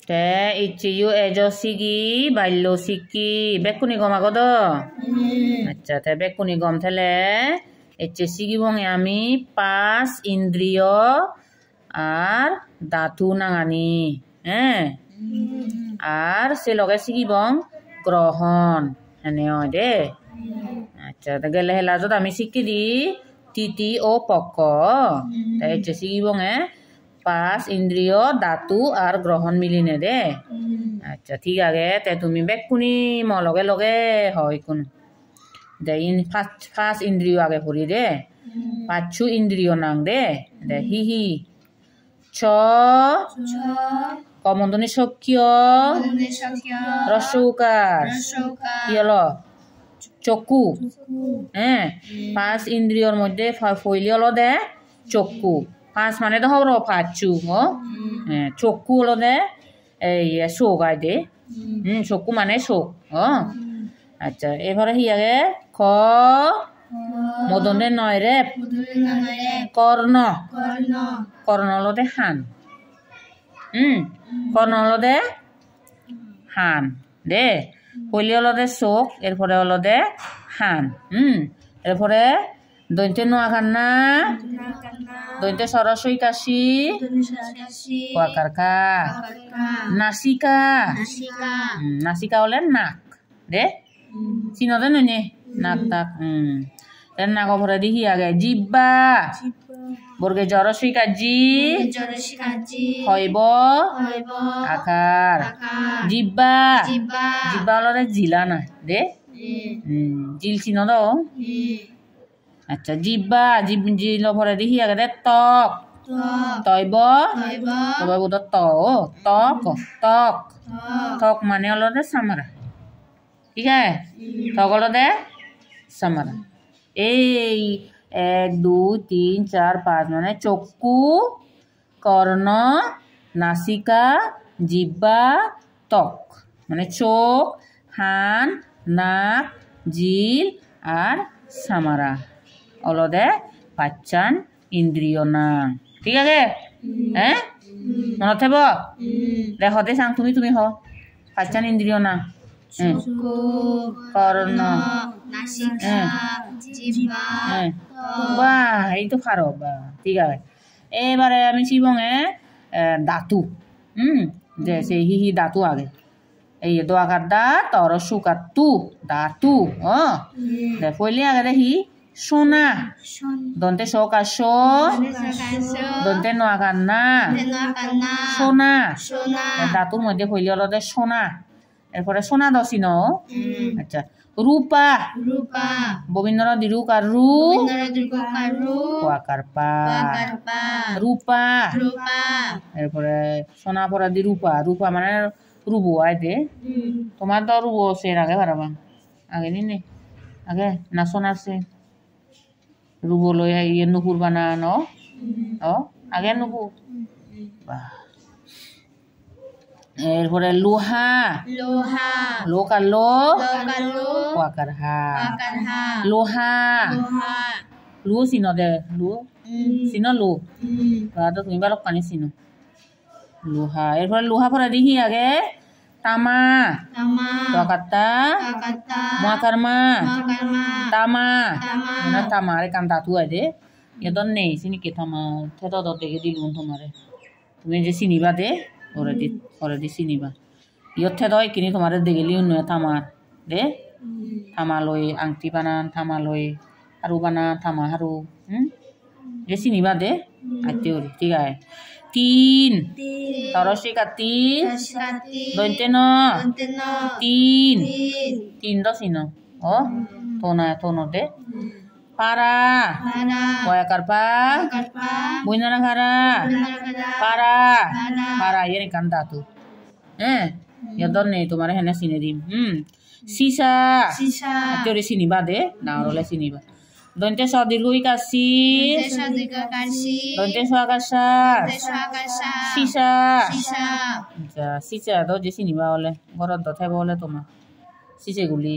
তে ইচ্ছিও এজো সিগি বাইলো সিকি বেকুনি গম আগদ আচ্ছা তে বেকুনি গম থেলে ইচ্ছে সিগি বঙে আমি 5 ইন্দ্রিয় আর দাতু নাঙানি হ্যাঁ আর সে লগে সিগি বং গ্রহণ এনে হয় দে আচ্ছা তে গেলে হেলা যত আমি শিখি দি তিতি ও পক্ক তাই ইচ্ছে সিগি বঙে 5 ইন্দ্রিয় দাতু আর গ্রহণ মিলিনে দে আচ্ছা ঠিক আছে তে তুমি বেকুনি ম লগে লগে হয় কোন দে ইন ফার্স্ট ইন্দ্রিয় আগে পড়ি দে পাঁচু ইন্দ্রিয় নাং দে দে হি হি ছ কমন্দনি সক্য রসৌকার ইয়লো চক্ষু হ্যাঁ 5 ইন্দ্রিয়র মধ্যে ফইলি হলো দে চক্ষু 5 মানে তো হবর পাঁচু হ্যাঁ চক্ষু হলো দে এই শোক আয় দে চক্ষু মানে শোক আচ্ছা এবারে হি আগে খ মদনে নয় রে কর্ণ কর্ণ হলো দে হান কর্ণ হলো দে হান দে পইলি হলো দে চোখ এরপরে হলো দে হান এরপরে দৈন্তে নোয়া কান্না দৈন্তে সরস্বই কাশি কোয়াকার কা নাসিকা নাসিকা হলে নাক দে চিনতে নইনে নাক তাক নাক ভরে দেখি আগে জিব্বা বর্গে জরস্বই কাজি হইব আকার জিব্বা জিব্বা হলে জিলা না দে জিল চিন দাও আচ্ছা জিব্বা জিল ভরে দেখি আগে দে তক তৈব তবে বোধ তক তক তক মানে হলো দে সামারা ঠিক আছে তক হলো দে সামারা এই 1 2 3 4 5 মানে চক্ষু কর্ণ নাসিকা জিব্বা ত্বক মানে চোখ হান নাক জিল আর সামারা অলদে পাঁচান ইন্দ্রিয় না ঠিক আছে হ্যাঁ মনত থাকব দেখতে চাং তুমি তুমি হ পাঁচান ইন্দ্রিয় না কর্ণ বাহ এই তো পারো বা ঠিক আছে এবারে আমি শিবঙে দাতু যে সে হি হি দাতু আগে এই দোয়াকার দাঁত আর সুকার তু দাতু পইলে আগে দেখি সোনা দন্তে সকার সো দন্তে নোয়াকার না সোনা দাতুর মধ্যে পইলে হলো দে সোনা এরপরে সোনা দশি ন আচ্ছা রূপা ববিন্দ্র দিরুকার রু কোয়াকার পা রূপা এরপরে সোনা পরা দি রূপা রূপা মানে রুবো আয় দে তোমার তো রুবো সে আগে পারাবা আগে নি আগে না সোনার সে রুবো লই ইয়ে নুপুর বানানো আগে নুপুর বাহ এরপরে লোহা লোকার লো কোয়াকার হা লোহা লু চিন দে লু চিন লু তো তুমি বালক পানি চিনো লোহা এরপরে লোহা পরে দেখি আগে তামা তোয়াকারটা মোয়াকার মা তামা তামা আরে কান দাতু আয় দে এদন নেই চিনি কে থামা থেতো দেখে দিলুন তোমারে তুমি যে চিনিবা দে অলরেডি চিনিবা ইয়তে দয় কিনি তোমার দেখিলি নয় থামার দে থামা লই আংটি বানান থামা লই হারু বানান থামা হারু যে চিনিবা দে আইতে ঠিক আছে 3 তরসিকা 3 দৈন্তে ন 3 দশ চিন তোনা দে পারা কয়াকার পা বইনারা খারা পারা ইয়ে কান দাতু ইয়াদর নেই তোমার হেনে চিনে দিম সিসা তোরে চিনিবা দে ডাঙরলে চিনিবা দন্তে স দীর্ঘই কাশি দন্তে স আকাশা সিসা সিসা তো যে চিনিবা হলে ঘরত দথাই বলে তোমার সিসে গুলি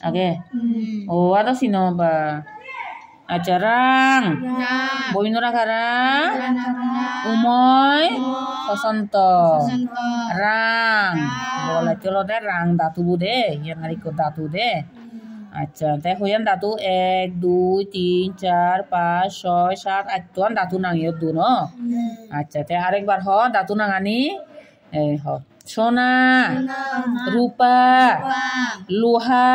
আগে ও আদা চিন বা আচ্ছা রাং ববিন্দ রাখারা উময় বসন্ত রাং বলে চলো দে রাং দাতু দে ইয়ান হারিকো দাতু দে আচ্ছা তাই হইয়ান দাতু 1 2 3 4 5 6 7 8 তোন দাতু নাঙিও দু ন আচ্ছা তাই আরেকবার হ দাতু নাঙানি এই হ সোনা রূপা লোহা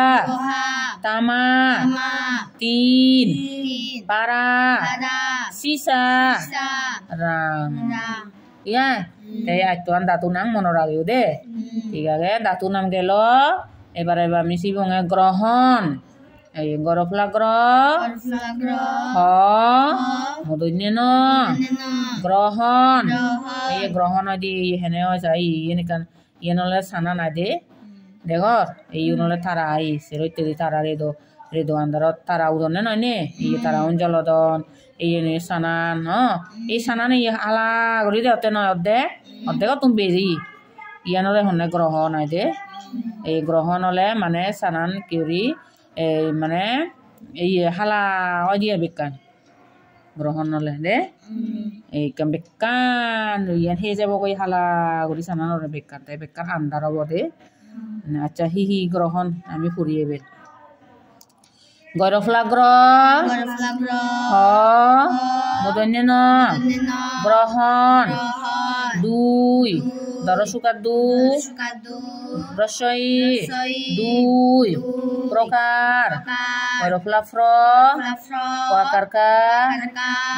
তামা তিন পারা sisa rang ya kayak atuan datu nang monoragio de tiga ge datu nam gelo ebar misi bonge grohon gorofla groh ho modonye no grohon grohon adi hene o sai ini kan yenole sana nade dekor yenole tara ai seroite di tara redo andarot tara udone no ne tara unjalodon ini sanan no sanan ini ala gori de otte no odde ko tum beji ianole honne grohon ade grohon ole mane sanan kiuri mane hala odia bekan grohon ole de kan bekan ian he jabo koi hala gori sanan ole bekan te bekan andar obode acha hi grohon ami puriye be Gorofla groh ho modonye no grohon দুই দরসুকার দুই রসই দুই প্রকার গৈরফলা ফ্র কোয়াকারকা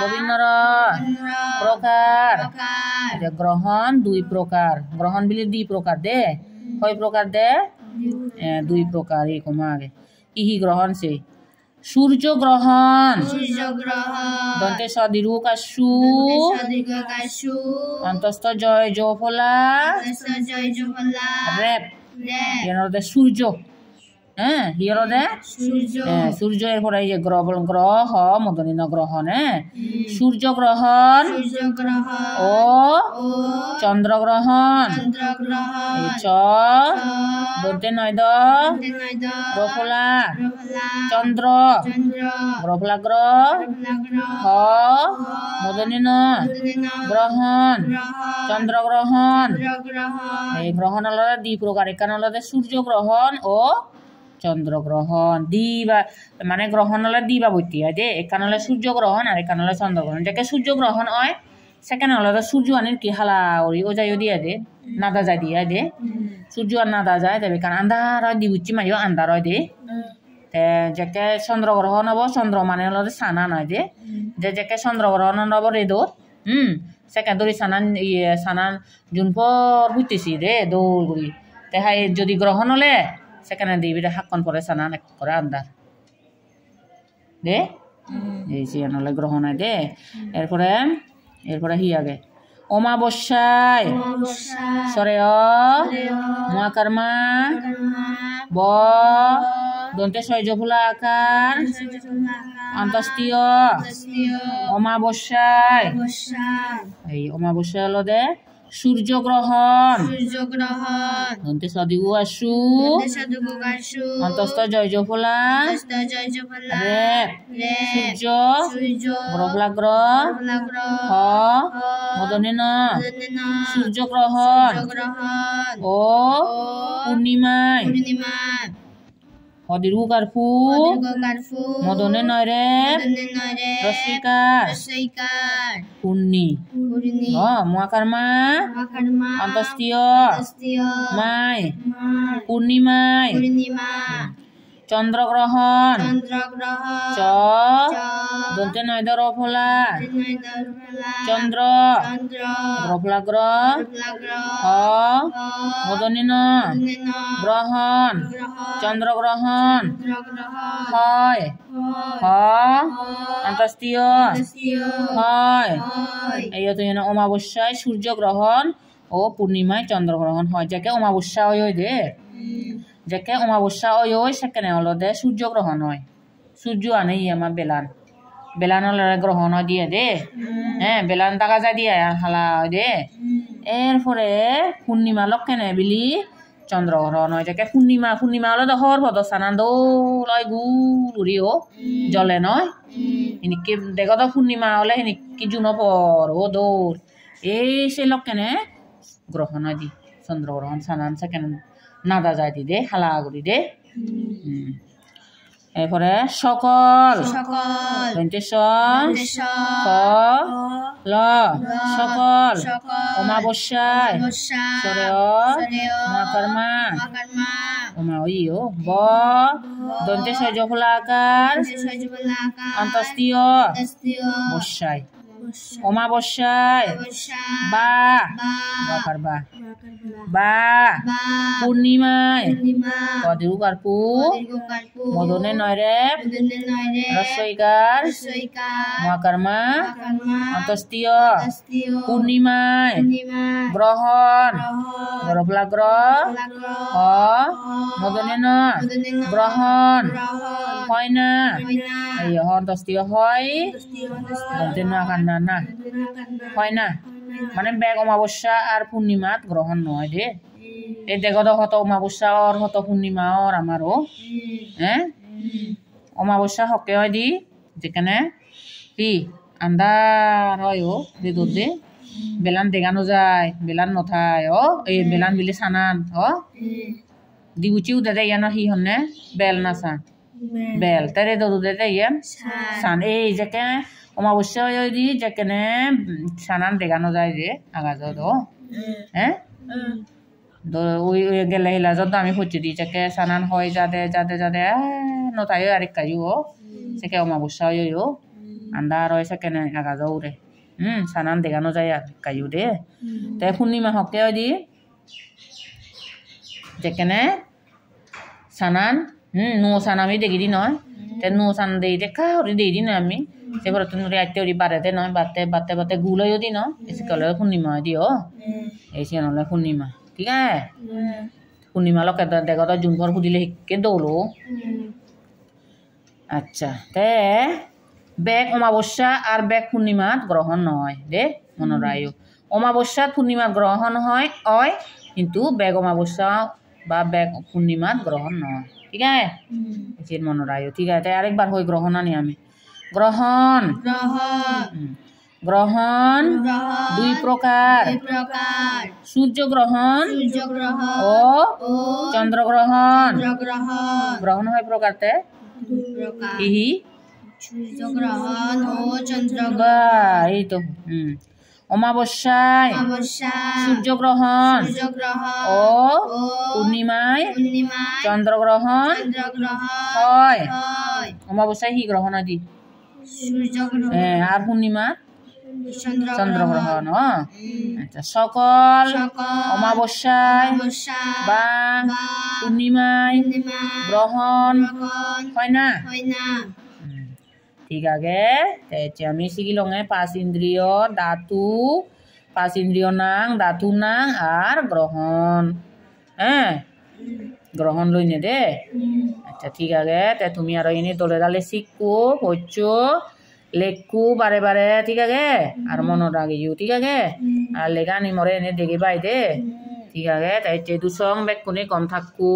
ববিন্নর প্রকার গ্রহণ দুই প্রকার গ্রহণ বিলি দুই প্রকার দে কয় প্রকার দে দুই প্রকার এই কমা আগে ইহি গ্রহণ সে সূর্য গ্রহণ দন্তে সদীর্ঘ কাশু অন্তস্থ জয় জফলা রেপ হিয়ারদে সূর্য হ্যাঁ হিয়ারদে সূর্য এরপর এই যে গ্রহ মদনীন গ্রহণ সূর্য গ্রহণ ও চন্দ্র গ্রহণ চ দন্তে নয়দ গ্রফলা চন্দ্র গ্রফলা গ্রহ হ মদনীন গ্রহণ চন্দ্র গ্রহণ এই গ্রহণ আলাদা দুই প্রকার এখানে আলাদা সূর্য গ্রহণ ও চন্দ্র গ্রহণ দিবা মানে গ্রহণ হলে দিবা বইতে দে এখানে হলে সূর্য গ্রহণ আর এখানে হলে চন্দ্র গ্রহণ যাকে সূর্য গ্রহণ হয় সেখানে হলে সূর্য আনির কি হালা ওই ও যাইও দিয়া দে নাদা যায় দিয়া দে সূর্য আর নাদা যায় তবে কারণ আন্ধার হয় দি বুঝছি মাইও আন্ধার হয় দে যাকে চন্দ্র গ্রহণ হব চন্দ্র মানে হলে সানা নয় দে যাকে চন্দ্র গ্রহণ হব রেদো সেখানে ধরি সানান সানান জুনপর বুঝতেছি দে দৌড় করি দেখা যদি গ্রহণ হলে সেখানে দিবিটা হাক্কন পরে সানান এক করে আন্দার দে এই সিয়ানলে গ্রহণ হয় দে এরপরে হি আগে অমাবস্যায় সরে মহাকর্মা ব দন্তে সৈজফুলা আকার অন্তস্তীয় অমাবস্যায় এই অমাবস্যা হলো দে সূর্য গ্রহণ দন্তে সদিগু আসু অন্তস্থ জয়জফলা রেপ সূর্য গ্রহলা গ্রহ হ মদনীন সূর্য গ্রহণ ও পূর্ণিমায় অদীর্ঘকার ফু মদনে নয় রে রসিকার পূর্ণি মহাকার মা অন্তস্তীয় মায় পূর্ণিমায় চন্দ্রগ্রহণ চ দন্তে নয় রফলা চন্দ্র রফলা গ্রহ হ মদনীন গ্রহণ চন্দ্রগ্রহণ হয় হ অন্তস্তীয় হয় এই অমাবস্যায় সূর্যগ্রহণ ও পূর্ণিমায় চন্দ্রগ্রহণ হয় যাকে অমাবস্যা হয় দে যাকে অমাবস্যা হয় সেখানে হলো দে সূর্যগ্রহণ হয় সূর্য আনে আমার বেলান হলে গ্রহণ দিয়ে দে হ্যাঁ বেলান টাকা যা দিয়ে হালা দে এরপরে পূর্ণিমা লক্ষণে বিলি চন্দ্রগ্রহণ হয় যাকে পূর্ণিমা পূর্ণিমা হলে তো হর ভদ সানান দৌড় গুড়িও জলে নয় হিনিকি দেখো তো পূর্ণিমা হলে হিনিকি জুন পর ও দৌড় এই সে লোক কেনে গ্রহণ হয় দি চন্দ্রগ্রহণ সানান সে কেন নাদা যায় দি দে হালা করি দে এরপরে সকল সকল অমাবস্যায় মহাকর্মা ওমা ইও ব দন্তে সজফলাকার অন্তস্তীয় বস্যায় অমাবস্যায় বা পূর্ণিমায় কদিরুকার পু মদনে নয়রে রসইকার মহাকর্মা অন্তস্তীয় পূর্ণিমায় গ্রহণ গ্রহ মদনে ন গ্রহণ হয় না এই অন্তস্তীয় হয় না হয় না মানে বেগ অমাবস্যা আর পূর্ণিমাত গ্রহণ নয় দে এই দেখো তো হত অমাবস্যা আর হত পূর্ণিমা আর আমারও হ্যাঁ অমাবস্যা হকে হয় দি যেখানে কি আন্ধার হয় ও দে দূর দে বেলান দেখানো যায় বেলান নথায় ও এই বেলান বিলে সানান ও দিউচিও দে ইয়ানা হি হনে বেল না সান বেল তারে দূর দে ইয়ান সান এই যেকে অমাবস্যা হয় দি যেখানে সানান দেখানো যায় যে আগাজ তো হ্যাঁ ওই গেলে হিলা যত আমি হচ্ছে দি যাকে সানান হয় যাতে নথায় আরেক কাজও সেকে অমাবস্যা হয় আন্ধার হয় সেখানে আগাজ রে সানান দেখানো যায় আর কাজু দে তাই পূর্ণিমা হকে হয় দি যেখানে সানান নো সান আমি দেখি দি নয় তে নো সান দেই দেখা হরি দেই দি না আমি সেবার তুমি রাতে ওরি বারেতে নয় বাতে গুলো দি ন এসে কলে পূর্ণিমা দিও এই সে নলে পূর্ণিমা ঠিক আছে পূর্ণিমা লোক দেখো তো জুন ভর ফুদিলে শিখকে দৌলো আচ্ছা তে বেগ অমাবস্যা আর বেগ পূর্ণিমাত গ্রহণ নয় দে মনে রাখো অমাবস্যা পূর্ণিমাত গ্রহণ হয় কিন্তু বেগ অমাবস্যা বা বেগ পূর্ণিমাত গ্রহণ নয় ঠিক আছে মনে রাখো ঠিক আছে আরেকবার হই গ্রহণ আনি আমি গ্রহণ গ্রহণ দুই প্রকার সূর্যগ্রহণ ও চন্দ্রগ্রহণ গ্রহণ হয় প্রকারতে ইহি সূর্যগ্রহণ ও চন্দ্রগ্রহণ এই তো অমাবস্যায় সূর্যগ্রহণ ও পূর্ণিমায় চন্দ্রগ্রহণ হয় অমাবস্যায় হি গ্রহণ আদি আর পূর্ণিমা চন্দ্রগ্রহণ আচ্ছা সকল অমাবস্যায় বা পূর্ণিমায় গ্রহণ হয় না ঠিক আছে আমি শিখিলঙে পাঁচ ইন্দ্রিয় ধাতু নাং আর গ্রহণ হ্যাঁ গ্রহণ লই নে দে আচ্ছা ঠিক আছে তুমি আর এনে দলে দালে শিখো হচ্ছো লেখু বারে ঠিক আছে আর মনে রাখিও ঠিক আছে আর লেখা নি মরে এনে দেখে পাই দে ঠিক আছে তাই দুসং বেগ কোনে কম থাকো